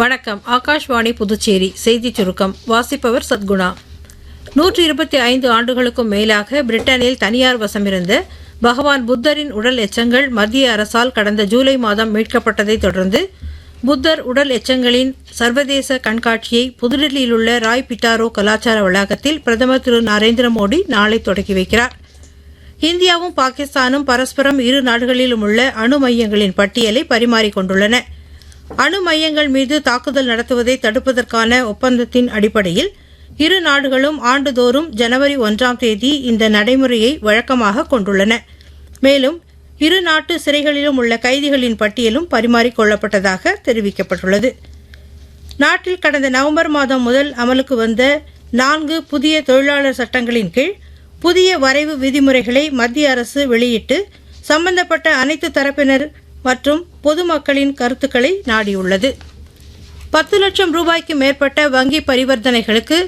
வணக்கம். ஆகாஷ்வாணி புதுச்சேரி செய்திச் சுருக்கம் வாசிப்பவர் சத்குணா. 125 ஆண்டுகளுக்கும் மேலாக பிரிட்டனில் தனியார் வசமிருந்த பகவான் புத்தரின் உடல் எச்சங்கள் மத்திய அரசால் கடந்த ஜூலை மாதம் மீட்கப்பட்டதைத் தொடர்ந்து புத்தர் உடல் எச்சங்களின் சர்வதேச கண்காட்சியை புதுடில்லியில் உள்ள ராய் பிட்டாரோ கலாச்சார வளாகத்தில் பிரதமர் திரு நரேந்திர மோடி நாளை தொடங்கி வைக்கிறார். இந்தியாவும் பாகிஸ்தானும் பரஸ்பரம் இரு நாடுகளிலும் உள்ள அணு மையங்களின் பட்டியலை பரிமாறிக்கொண்டுள்ளன. அணு மையங்கள் மீது தாக்குதல் நடத்துவதை தடுப்பதற்கான ஒப்பந்தத்தின் அடிப்படையில் இரு நாடுகளும் ஆண்டுதோறும் ஜனவரி 1ஆம் தேதி இந்த நடைமுறையை வழக்கமாக கொண்டுள்ளன. மேலும் இரு நாட்டு சிறைகளிலும் உள்ள கைதிகளின் பட்டியலும் பரிமாறிக்கொள்ளப்பட்டதாக தெரிவிக்கப்பட்டுள்ளது. நாட்டில் கடந்த நவம்பர் மாதம் முதல் அமலுக்கு வந்த 4 புதிய தொழிலாளர் சட்டங்களின் கீழ் புதிய வரைவு விதிமுறைகளை மத்திய அரசு வெளியிட்டு சம்பந்தப்பட்ட அனைத்து தரப்பினர் மற்றும் பொதுமக்களின் கருத்துக்களை நாடியுள்ளது. 10 லட்சம் ரூபாய்க்கு மேற்பட்ட வங்கி பரிவர்த்தனைகளுக்கு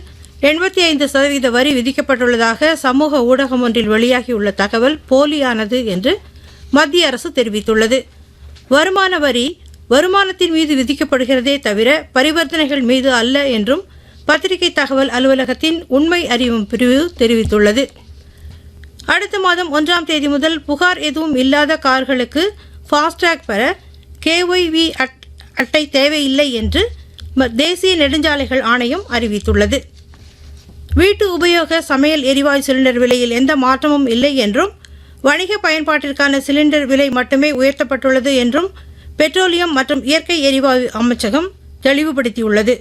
85% வரி விதிக்கப்பட்டுள்ளதாக சமூக ஊடகம் ஒன்றில் வெளியாகியுள்ள தகவல் போலியானது என்று மத்திய அரசு தெரிவித்துள்ளது. வருமான வரி வருமானத்தின் மீது விதிக்கப்படுகிறதே தவிர பரிவர்த்தனைகள் மீது அல்ல என்றும் பத்திரிகை தகவல் அலுவலகத்தின் உண்மை அறிவும் பிரிவு தெரிவித்துள்ளது. அடுத்த மாதம் 1ஆம் தேதி முதல் புகார் எதுவும் இல்லாத கார்களுக்கு ஃபாஸ்டேக் பெற KYV அட்டை தேவையில்லை என்று தேசிய நெடுஞ்சாலைகள் ஆணையம் அறிவித்துள்ளது. வீட்டு உபயோக சமையல் எரிவாயு சிலிண்டர் விலையில் எந்த மாற்றமும் இல்லை என்றும் வணிக பயன்பாட்டிற்கான சிலிண்டர் விலை மட்டுமே உயர்த்தப்பட்டுள்ளது என்றும் பெட்ரோலியம் மற்றும் இயற்கை எரிவாயு அமைச்சகம் தெளிவுபடுத்தியுள்ளது.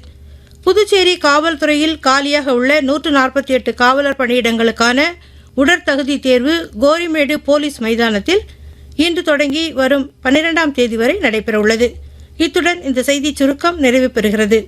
புதுச்சேரி காவல்துறையில் காலியாக உள்ள 148 காவலர் பணியிடங்களுக்கான உடற்தகுதி தேர்வு கோரிமேடு போலீஸ் மைதானத்தில் இன்று தொடங்கி வரும் 12ஆம் தேதி வரை நடைபெறவுள்ளது. இத்துடன் இந்த செய்திச் சுருக்கம் நிறைவு பெறுகிறது.